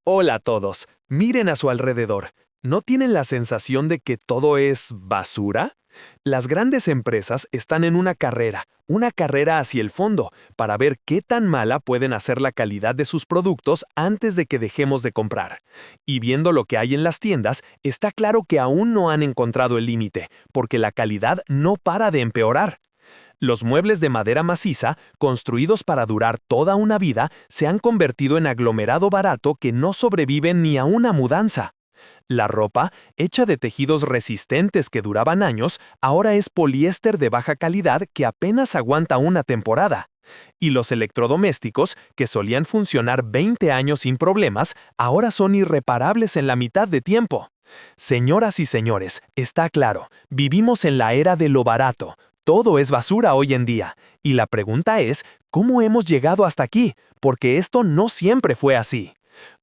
Hola a todos. Miren a su alrededor. ¿No tienen la sensación de que todo es basura? Las grandes empresas están en una carrera hacia el fondo, para ver qué tan mala pueden hacer la calidad de sus productos antes de que dejemos de comprar. Y viendo lo que hay en las tiendas, está claro que aún no han encontrado el límite, porque la calidad no para de empeorar. Los muebles de madera maciza, construidos para durar toda una vida, se han convertido en aglomerado barato que no sobreviven ni a una mudanza. La ropa, hecha de tejidos resistentes que duraban años, ahora es poliéster de baja calidad que apenas aguanta una temporada. Y los electrodomésticos, que solían funcionar 20 años sin problemas, ahora son irreparables en la mitad de tiempo. Señoras y señores, está claro, vivimos en la era de lo barato. Todo es basura hoy en día. Y la pregunta es, ¿cómo hemos llegado hasta aquí? Porque esto no siempre fue así.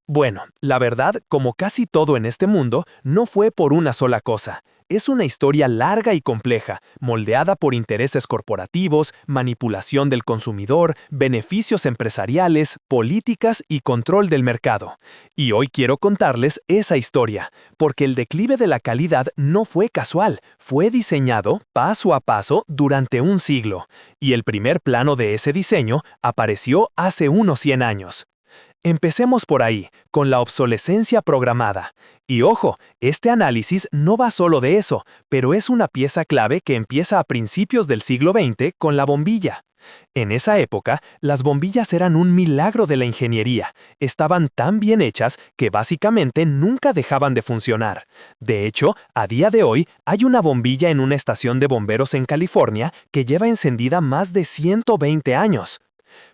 Bueno, la verdad, como casi todo en este mundo, no fue por una sola cosa. Es una historia larga y compleja, moldeada por intereses corporativos, manipulación del consumidor, beneficios empresariales, políticas y control del mercado. Y hoy quiero contarles esa historia, porque el declive de la calidad no fue casual, fue diseñado paso a paso durante un siglo. Y el primer plano de ese diseño apareció hace unos 100 años. Empecemos por ahí, con la obsolescencia programada. Y ojo, este análisis no va solo de eso, pero es una pieza clave que empieza a principios del siglo XX con la bombilla. En esa época, las bombillas eran un milagro de la ingeniería. Estaban tan bien hechas que básicamente nunca dejaban de funcionar. De hecho, a día de hoy, hay una bombilla en una estación de bomberos en California que lleva encendida más de 120 años.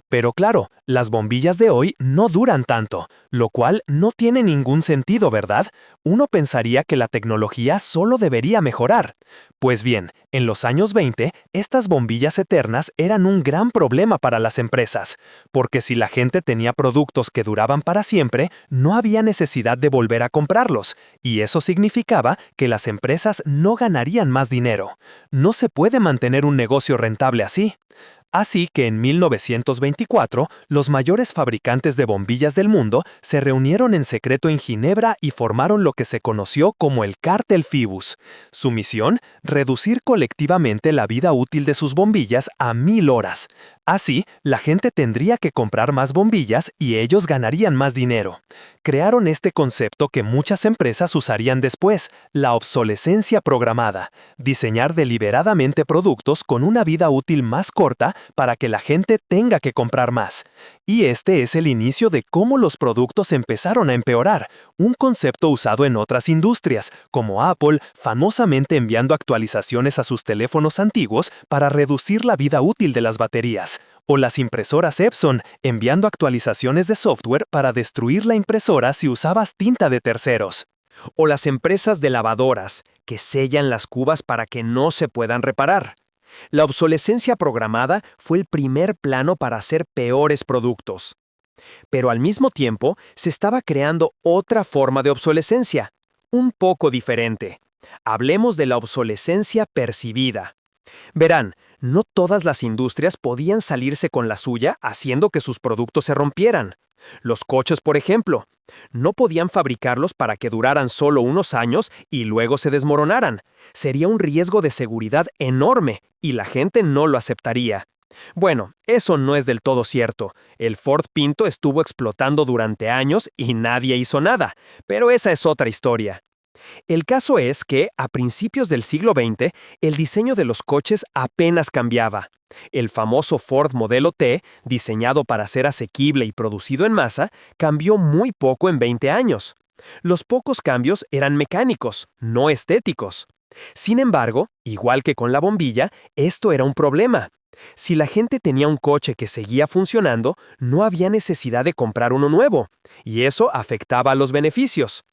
Pero claro, las bombillas de hoy no duran tanto, lo cual no tiene ningún sentido, ¿verdad? Uno pensaría que la tecnología solo debería mejorar. Pues bien, en los años 20, estas bombillas eternas eran un gran problema para las empresas, porque si la gente tenía productos que duraban para siempre, no había necesidad de volver a comprarlos, y eso significaba que las empresas no ganarían más dinero. No se puede mantener un negocio rentable así. Así que en 1924, los mayores fabricantes de bombillas del mundo se reunieron en secreto en Ginebra y formaron lo que se conoció como el Cártel Phoebus. Su misión, reducir colectivamente la vida útil de sus bombillas a 1000 horas. Así, la gente tendría que comprar más bombillas y ellos ganarían más dinero. Crearon este concepto que muchas empresas usarían después, la obsolescencia programada, diseñar deliberadamente productos con una vida útil más corta para que la gente tenga que comprar más. Y este es el inicio de cómo los productos empezaron a empeorar, un concepto usado en otras industrias, como Apple famosamente enviando actualizaciones a sus teléfonos antiguos para reducir la vida útil de las baterías, o las impresoras Epson enviando actualizaciones de software para destruir la impresora si usabas tinta de terceros. O las empresas de lavadoras, que sellan las cubas para que no se puedan reparar. La obsolescencia programada fue el primer plano para hacer peores productos. Pero al mismo tiempo, se estaba creando otra forma de obsolescencia, un poco diferente. Hablemos de la obsolescencia percibida. Verán, no todas las industrias podían salirse con la suya haciendo que sus productos se rompieran. Los coches, por ejemplo, no podían fabricarlos para que duraran solo unos años y luego se desmoronaran. Sería un riesgo de seguridad enorme y la gente no lo aceptaría. Bueno, eso no es del todo cierto. El Ford Pinto estuvo explotando durante años y nadie hizo nada, pero esa es otra historia. El caso es que, a principios del siglo XX, el diseño de los coches apenas cambiaba. El famoso Ford Modelo T, diseñado para ser asequible y producido en masa, cambió muy poco en 20 años. Los pocos cambios eran mecánicos, no estéticos. Sin embargo, igual que con la bombilla, esto era un problema. Si la gente tenía un coche que seguía funcionando, no había necesidad de comprar uno nuevo, y eso afectaba a los beneficios.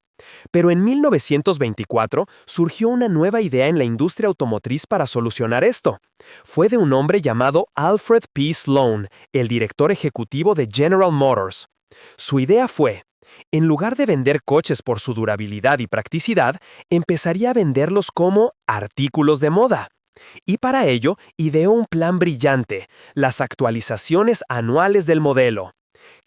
Pero en 1924 surgió una nueva idea en la industria automotriz para solucionar esto. Fue de un hombre llamado Alfred P. Sloan, el director ejecutivo de General Motors. Su idea fue, en lugar de vender coches por su durabilidad y practicidad, empezaría a venderlos como artículos de moda. Y para ello, ideó un plan brillante, las actualizaciones anuales del modelo.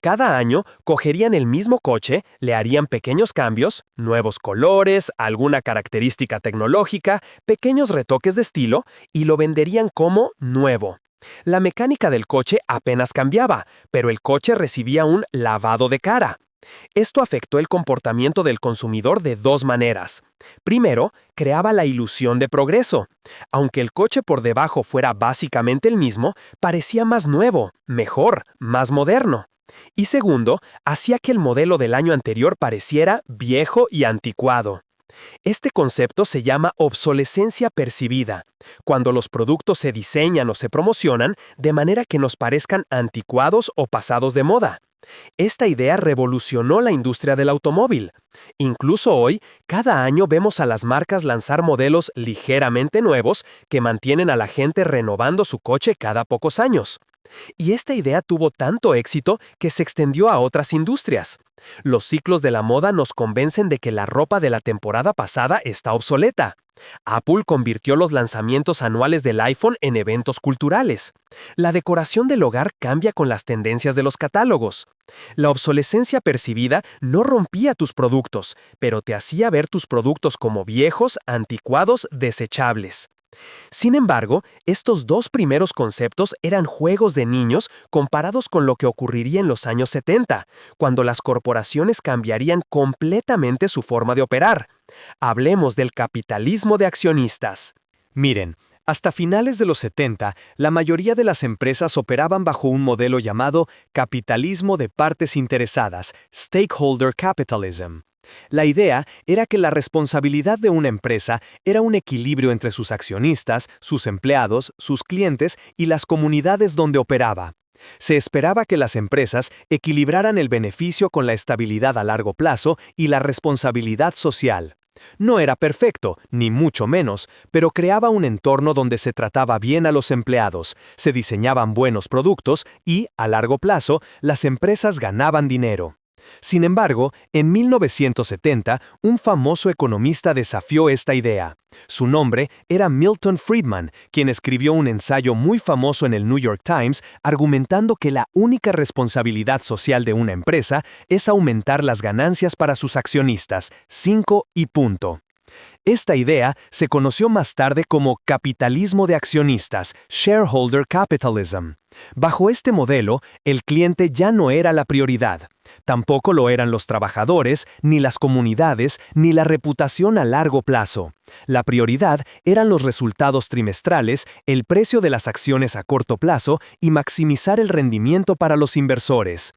Cada año cogerían el mismo coche, le harían pequeños cambios, nuevos colores, alguna característica tecnológica, pequeños retoques de estilo y lo venderían como nuevo. La mecánica del coche apenas cambiaba, pero el coche recibía un lavado de cara. Esto afectó el comportamiento del consumidor de dos maneras. Primero, creaba la ilusión de progreso. Aunque el coche por debajo fuera básicamente el mismo, parecía más nuevo, mejor, más moderno. Y segundo, hacía que el modelo del año anterior pareciera viejo y anticuado. Este concepto se llama obsolescencia percibida, cuando los productos se diseñan o se promocionan de manera que nos parezcan anticuados o pasados de moda. Esta idea revolucionó la industria del automóvil. Incluso hoy, cada año vemos a las marcas lanzar modelos ligeramente nuevos que mantienen a la gente renovando su coche cada pocos años. Y esta idea tuvo tanto éxito que se extendió a otras industrias. Los ciclos de la moda nos convencen de que la ropa de la temporada pasada está obsoleta. Apple convirtió los lanzamientos anuales del iPhone en eventos culturales. La decoración del hogar cambia con las tendencias de los catálogos. La obsolescencia percibida no rompía tus productos, pero te hacía ver tus productos como viejos, anticuados, desechables. Sin embargo, estos dos primeros conceptos eran juegos de niños comparados con lo que ocurriría en los años 70, cuando las corporaciones cambiarían completamente su forma de operar. Hablemos del capitalismo de accionistas. Miren, hasta finales de los 70, la mayoría de las empresas operaban bajo un modelo llamado capitalismo de partes interesadas, stakeholder capitalism. La idea era que la responsabilidad de una empresa era un equilibrio entre sus accionistas, sus empleados, sus clientes y las comunidades donde operaba. Se esperaba que las empresas equilibraran el beneficio con la estabilidad a largo plazo y la responsabilidad social. No era perfecto, ni mucho menos, pero creaba un entorno donde se trataba bien a los empleados, se diseñaban buenos productos y, a largo plazo, las empresas ganaban dinero. Sin embargo, en 1970, un famoso economista desafió esta idea. Su nombre era Milton Friedman, quien escribió un ensayo muy famoso en el New York Times argumentando que la única responsabilidad social de una empresa es aumentar las ganancias para sus accionistas, 5 y punto. Esta idea se conoció más tarde como capitalismo de accionistas, shareholder capitalism. Bajo este modelo, el cliente ya no era la prioridad. Tampoco lo eran los trabajadores, ni las comunidades, ni la reputación a largo plazo. La prioridad eran los resultados trimestrales, el precio de las acciones a corto plazo y maximizar el rendimiento para los inversores.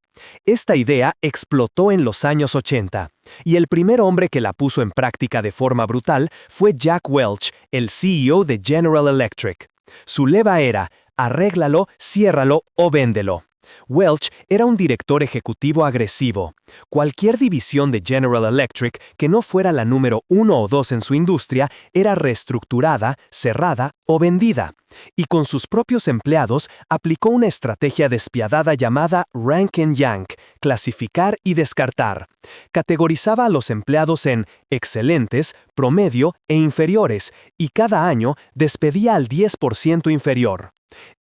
Esta idea explotó en los años 80, y el primer hombre que la puso en práctica de forma brutal fue Jack Welch, el CEO de General Electric. Su lema era: arréglalo, ciérralo o véndelo. Welch era un director ejecutivo agresivo. Cualquier división de General Electric que no fuera la número 1 o 2 en su industria era reestructurada, cerrada o vendida. Y con sus propios empleados aplicó una estrategia despiadada llamada rank and yank, clasificar y descartar. Categorizaba a los empleados en excelentes, promedio e inferiores, y cada año despedía al 10% inferior.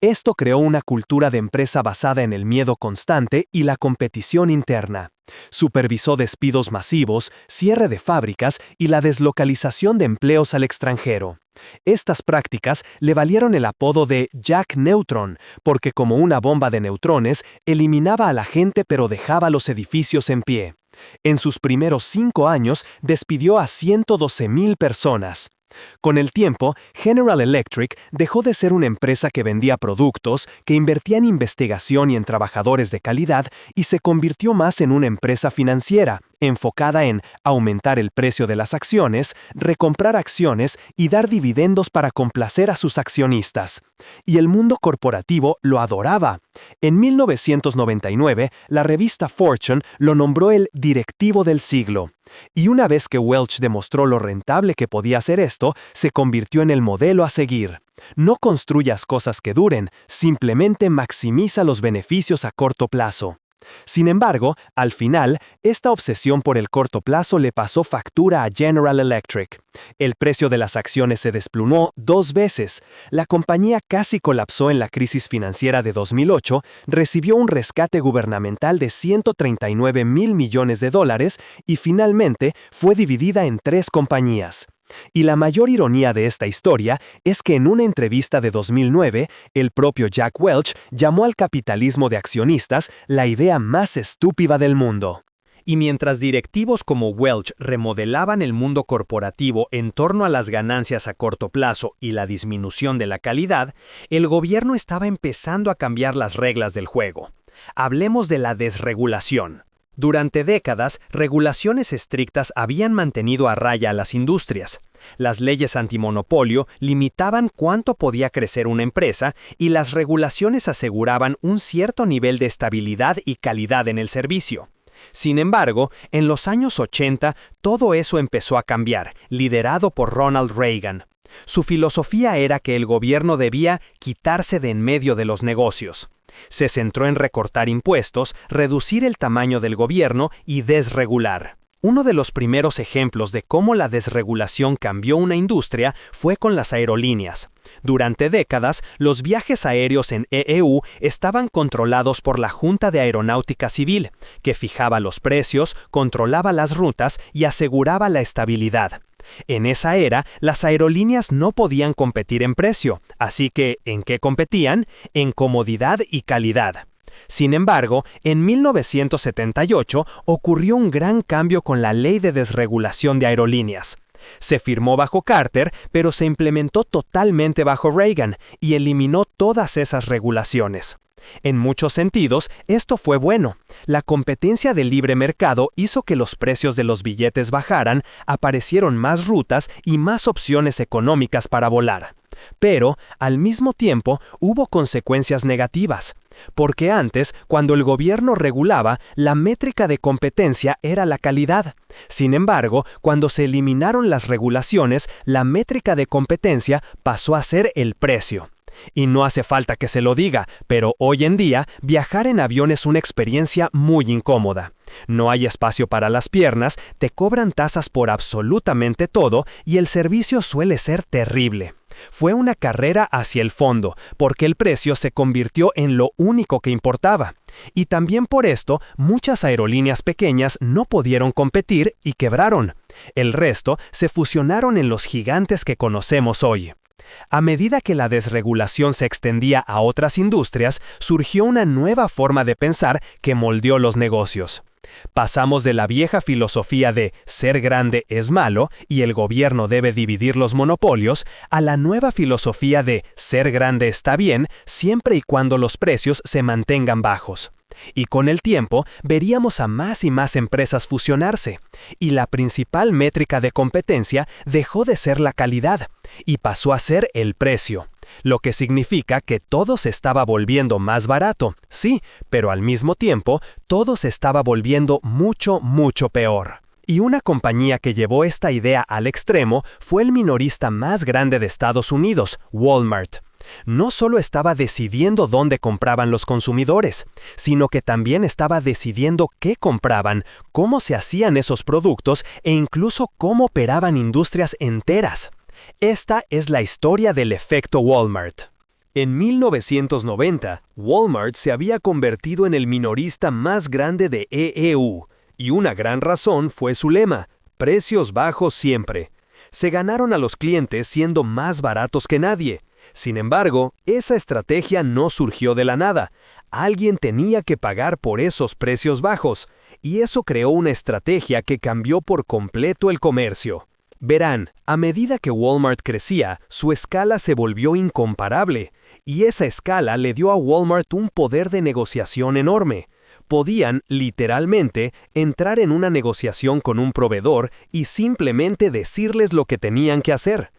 Esto creó una cultura de empresa basada en el miedo constante y la competición interna. Supervisó despidos masivos, cierre de fábricas y la deslocalización de empleos al extranjero. Estas prácticas le valieron el apodo de Jack Neutron, porque como una bomba de neutrones, eliminaba a la gente pero dejaba los edificios en pie. En sus primeros 5 años, despidió a 112,000 personas. Con el tiempo, General Electric dejó de ser una empresa que vendía productos, que invertía en investigación y en trabajadores de calidad, y se convirtió más en una empresa financiera, enfocada en aumentar el precio de las acciones, recomprar acciones y dar dividendos para complacer a sus accionistas. Y el mundo corporativo lo adoraba. En 1999, la revista Fortune lo nombró el directivo del siglo. Y una vez que Welch demostró lo rentable que podía hacer esto, se convirtió en el modelo a seguir. No construyas cosas que duren, simplemente maximiza los beneficios a corto plazo. Sin embargo, al final, esta obsesión por el corto plazo le pasó factura a General Electric. El precio de las acciones se desplomó 2 veces. La compañía casi colapsó en la crisis financiera de 2008, recibió un rescate gubernamental de $139 mil millones y finalmente fue dividida en 3 compañías. Y la mayor ironía de esta historia es que en una entrevista de 2009, el propio Jack Welch llamó al capitalismo de accionistas la idea más estúpida del mundo. Y mientras directivos como Welch remodelaban el mundo corporativo en torno a las ganancias a corto plazo y la disminución de la calidad, el gobierno estaba empezando a cambiar las reglas del juego. Hablemos de la desregulación. Durante décadas, regulaciones estrictas habían mantenido a raya a las industrias. Las leyes antimonopolio limitaban cuánto podía crecer una empresa y las regulaciones aseguraban un cierto nivel de estabilidad y calidad en el servicio. Sin embargo, en los años 80, todo eso empezó a cambiar, liderado por Ronald Reagan. Su filosofía era que el gobierno debía quitarse de en medio de los negocios. Se centró en recortar impuestos, reducir el tamaño del gobierno y desregular. Uno de los primeros ejemplos de cómo la desregulación cambió una industria fue con las aerolíneas. Durante décadas, los viajes aéreos en EU estaban controlados por la Junta de Aeronáutica Civil, que fijaba los precios, controlaba las rutas y aseguraba la estabilidad. En esa era, las aerolíneas no podían competir en precio, así que, ¿en qué competían? En comodidad y calidad. Sin embargo, en 1978 ocurrió un gran cambio con la Ley de Desregulación de Aerolíneas. Se firmó bajo Carter, pero se implementó totalmente bajo Reagan y eliminó todas esas regulaciones. En muchos sentidos, esto fue bueno. La competencia del libre mercado hizo que los precios de los billetes bajaran, aparecieron más rutas y más opciones económicas para volar. Pero, al mismo tiempo, hubo consecuencias negativas. Porque antes, cuando el gobierno regulaba, la métrica de competencia era la calidad. Sin embargo, cuando se eliminaron las regulaciones, la métrica de competencia pasó a ser el precio. Y no hace falta que se lo diga, pero hoy en día viajar en avión es una experiencia muy incómoda. No hay espacio para las piernas, te cobran tasas por absolutamente todo y el servicio suele ser terrible. Fue una carrera hacia el fondo, porque el precio se convirtió en lo único que importaba. Y también por esto, muchas aerolíneas pequeñas no pudieron competir y quebraron. El resto se fusionaron en los gigantes que conocemos hoy. A medida que la desregulación se extendía a otras industrias, surgió una nueva forma de pensar que moldeó los negocios. Pasamos de la vieja filosofía de ser grande es malo y el gobierno debe dividir los monopolios a la nueva filosofía de ser grande está bien siempre y cuando los precios se mantengan bajos. Y con el tiempo veríamos a más y más empresas fusionarse, y la principal métrica de competencia dejó de ser la calidad y pasó a ser el precio. Lo que significa que todo se estaba volviendo más barato, sí, pero al mismo tiempo, todo se estaba volviendo mucho, mucho peor. Y una compañía que llevó esta idea al extremo fue el minorista más grande de Estados Unidos, Walmart. No solo estaba decidiendo dónde compraban los consumidores, sino que también estaba decidiendo qué compraban, cómo se hacían esos productos e incluso cómo operaban industrias enteras. Esta es la historia del efecto Walmart. En 1990, Walmart se había convertido en el minorista más grande de EU, y una gran razón fue su lema, precios bajos siempre. Se ganaron a los clientes siendo más baratos que nadie. Sin embargo, esa estrategia no surgió de la nada. Alguien tenía que pagar por esos precios bajos, y eso creó una estrategia que cambió por completo el comercio. Verán, a medida que Walmart crecía, su escala se volvió incomparable, y esa escala le dio a Walmart un poder de negociación enorme. Podían, literalmente, entrar en una negociación con un proveedor y simplemente decirles lo que tenían que hacer.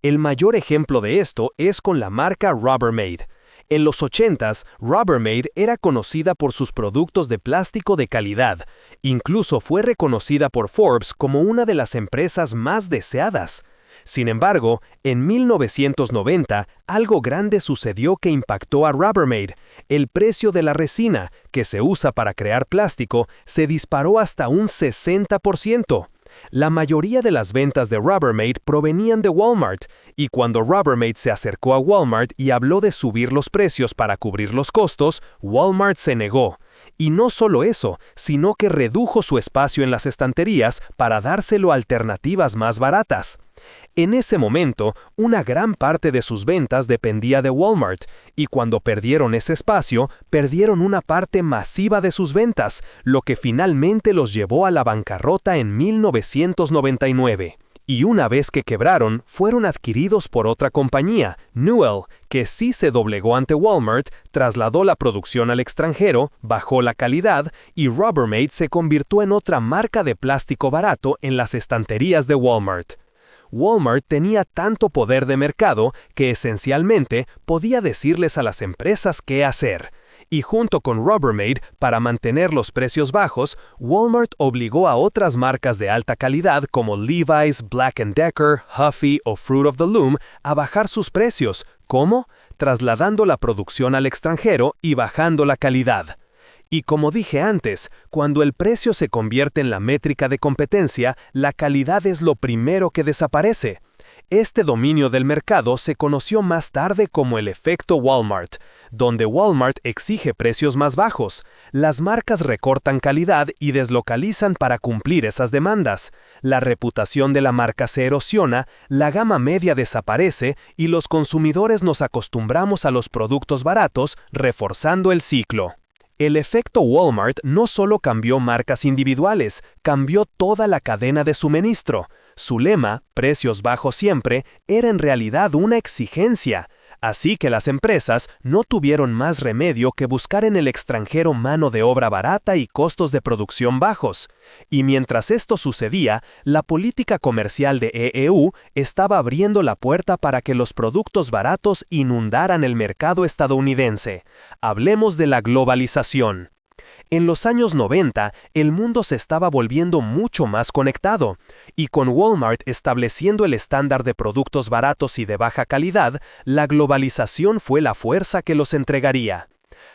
El mayor ejemplo de esto es con la marca Rubbermaid. En los 80s, Rubbermaid era conocida por sus productos de plástico de calidad. Incluso fue reconocida por Forbes como una de las empresas más deseadas. Sin embargo, en 1990, algo grande sucedió que impactó a Rubbermaid. El precio de la resina, que se usa para crear plástico, se disparó hasta un 60%. La mayoría de las ventas de Rubbermaid provenían de Walmart, y cuando Rubbermaid se acercó a Walmart y habló de subir los precios para cubrir los costos, Walmart se negó. Y no solo eso, sino que redujo su espacio en las estanterías para dárselo a alternativas más baratas. En ese momento, una gran parte de sus ventas dependía de Walmart, y cuando perdieron ese espacio, perdieron una parte masiva de sus ventas, lo que finalmente los llevó a la bancarrota en 1999. Y una vez que quebraron, fueron adquiridos por otra compañía, Newell, que sí se doblegó ante Walmart, trasladó la producción al extranjero, bajó la calidad, y Rubbermaid se convirtió en otra marca de plástico barato en las estanterías de Walmart. Walmart tenía tanto poder de mercado que esencialmente podía decirles a las empresas qué hacer. Y junto con Rubbermaid, para mantener los precios bajos, Walmart obligó a otras marcas de alta calidad como Levi's, Black & Decker, Huffy o Fruit of the Loom a bajar sus precios. ¿Cómo? Trasladando la producción al extranjero y bajando la calidad. Y como dije antes, cuando el precio se convierte en la métrica de competencia, la calidad es lo primero que desaparece. Este dominio del mercado se conoció más tarde como el efecto Walmart, donde Walmart exige precios más bajos. Las marcas recortan calidad y deslocalizan para cumplir esas demandas. La reputación de la marca se erosiona, la gama media desaparece y los consumidores nos acostumbramos a los productos baratos, reforzando el ciclo. El efecto Walmart no solo cambió marcas individuales, cambió toda la cadena de suministro. Su lema, precios bajos siempre, era en realidad una exigencia. Así que las empresas no tuvieron más remedio que buscar en el extranjero mano de obra barata y costos de producción bajos. Y mientras esto sucedía, la política comercial de EU estaba abriendo la puerta para que los productos baratos inundaran el mercado estadounidense. Hablemos de la globalización. En los años 90, el mundo se estaba volviendo mucho más conectado, y con Walmart estableciendo el estándar de productos baratos y de baja calidad, la globalización fue la fuerza que los entregaría.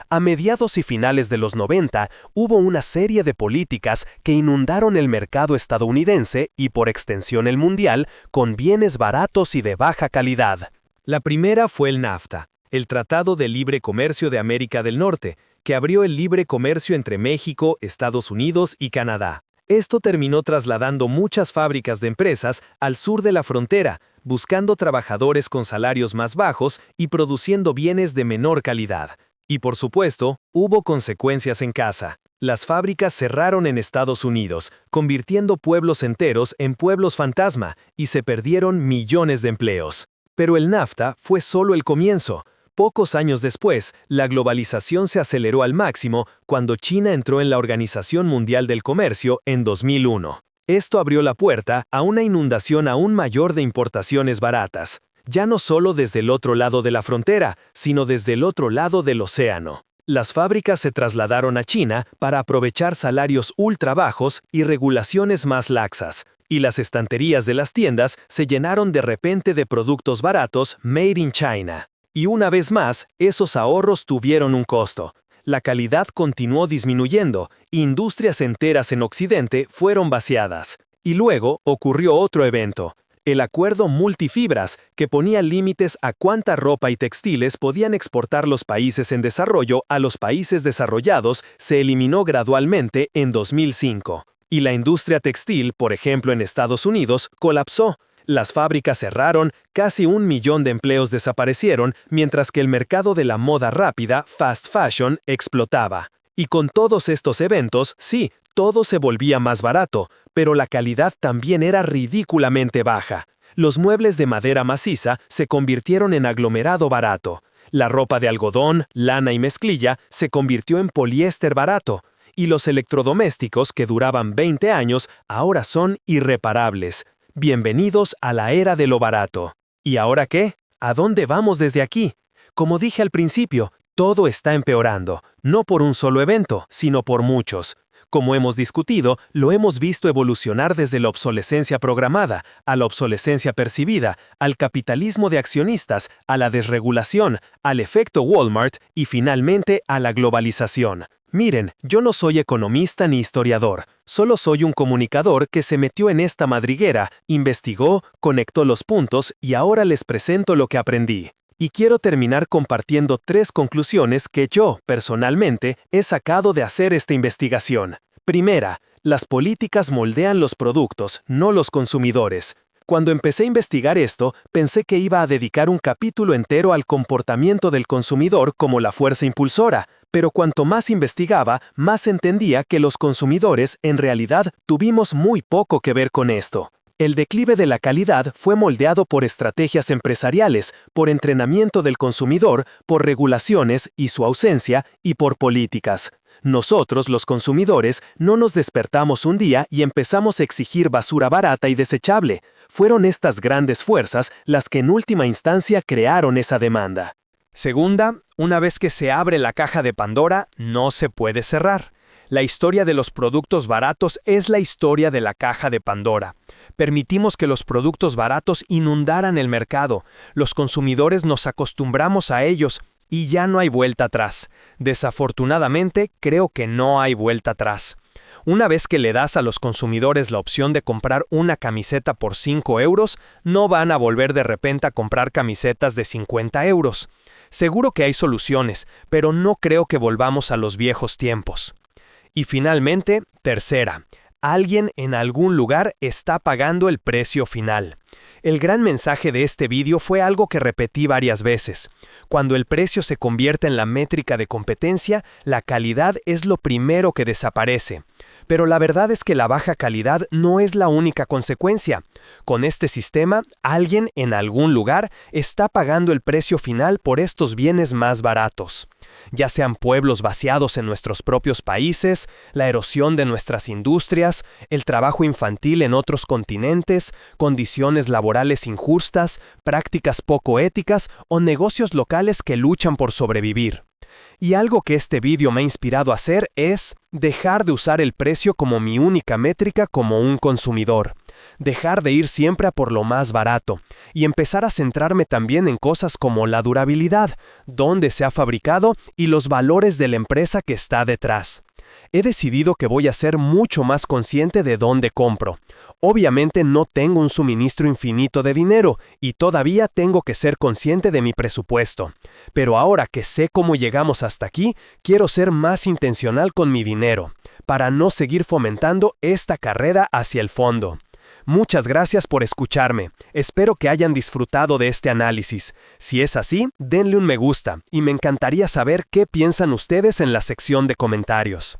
A mediados y finales de los 90, hubo una serie de políticas que inundaron el mercado estadounidense y por extensión el mundial con bienes baratos y de baja calidad. La primera fue el NAFTA, el Tratado de Libre Comercio de América del Norte, que abrió el libre comercio entre México, Estados Unidos y Canadá. Esto terminó trasladando muchas fábricas de empresas al sur de la frontera, buscando trabajadores con salarios más bajos y produciendo bienes de menor calidad. Y por supuesto, hubo consecuencias en casa. Las fábricas cerraron en Estados Unidos, convirtiendo pueblos enteros en pueblos fantasma, y se perdieron millones de empleos. Pero el NAFTA fue solo el comienzo. Pocos años después, la globalización se aceleró al máximo cuando China entró en la Organización Mundial del Comercio en 2001. Esto abrió la puerta a una inundación aún mayor de importaciones baratas, ya no solo desde el otro lado de la frontera, sino desde el otro lado del océano. Las fábricas se trasladaron a China para aprovechar salarios ultra bajos y regulaciones más laxas, y las estanterías de las tiendas se llenaron de repente de productos baratos made in China. Y una vez más, esos ahorros tuvieron un costo. La calidad continuó disminuyendo, industrias enteras en Occidente fueron vaciadas. Y luego ocurrió otro evento, el Acuerdo Multifibras, que ponía límites a cuánta ropa y textiles podían exportar los países en desarrollo a los países desarrollados, se eliminó gradualmente en 2005. Y la industria textil, por ejemplo en Estados Unidos, colapsó. Las fábricas cerraron, casi 1 millón de empleos desaparecieron, mientras que el mercado de la moda rápida, fast fashion, explotaba. Y con todos estos eventos, sí, todo se volvía más barato, pero la calidad también era ridículamente baja. Los muebles de madera maciza se convirtieron en aglomerado barato. La ropa de algodón, lana y mezclilla se convirtió en poliéster barato. Y los electrodomésticos que duraban 20 años ahora son irreparables. Bienvenidos a la era de lo barato. ¿Y ahora qué? ¿A dónde vamos desde aquí? Como dije al principio, todo está empeorando, no por un solo evento, sino por muchos. Como hemos discutido, lo hemos visto evolucionar desde la obsolescencia programada, a la obsolescencia percibida, al capitalismo de accionistas, a la desregulación, al efecto Walmart y finalmente a la globalización. Miren, yo no soy economista ni historiador, solo soy un comunicador que se metió en esta madriguera, investigó, conectó los puntos y ahora les presento lo que aprendí. Y quiero terminar compartiendo 3 conclusiones que yo, personalmente, he sacado de hacer esta investigación. Primera, las políticas moldean los productos, no los consumidores. Cuando empecé a investigar esto, pensé que iba a dedicar un capítulo entero al comportamiento del consumidor como la fuerza impulsora, pero cuanto más investigaba, más entendía que los consumidores, en realidad, tuvimos muy poco que ver con esto. El declive de la calidad fue moldeado por estrategias empresariales, por entrenamiento del consumidor, por regulaciones y su ausencia, y por políticas. Nosotros, los consumidores, no nos despertamos un día y empezamos a exigir basura barata y desechable. Fueron estas grandes fuerzas las que en última instancia crearon esa demanda. Segunda, una vez que se abre la caja de Pandora, no se puede cerrar. La historia de los productos baratos es la historia de la caja de Pandora. Permitimos que los productos baratos inundaran el mercado. Los consumidores nos acostumbramos a ellos y ya no hay vuelta atrás. Desafortunadamente, creo que no hay vuelta atrás. Una vez que le das a los consumidores la opción de comprar una camiseta por 5 euros, no van a volver de repente a comprar camisetas de 50 euros. Seguro que hay soluciones, pero no creo que volvamos a los viejos tiempos. Y finalmente, tercera, alguien en algún lugar está pagando el precio final. El gran mensaje de este vídeo fue algo que repetí varias veces. Cuando el precio se convierte en la métrica de competencia, la calidad es lo primero que desaparece. Pero la verdad es que la baja calidad no es la única consecuencia. Con este sistema, alguien en algún lugar está pagando el precio final por estos bienes más baratos. Ya sean pueblos vaciados en nuestros propios países, la erosión de nuestras industrias, el trabajo infantil en otros continentes, condiciones laborales injustas, prácticas poco éticas o negocios locales que luchan por sobrevivir. Y algo que este vídeo me ha inspirado a hacer es dejar de usar el precio como mi única métrica como un consumidor. Dejar de ir siempre a por lo más barato y empezar a centrarme también en cosas como la durabilidad, dónde se ha fabricado y los valores de la empresa que está detrás. He decidido que voy a ser mucho más consciente de dónde compro. Obviamente no tengo un suministro infinito de dinero y todavía tengo que ser consciente de mi presupuesto. Pero ahora que sé cómo llegamos hasta aquí, quiero ser más intencional con mi dinero, para no seguir fomentando esta carrera hacia el fondo. Muchas gracias por escucharme. Espero que hayan disfrutado de este análisis. Si es así, denle un me gusta y me encantaría saber qué piensan ustedes en la sección de comentarios.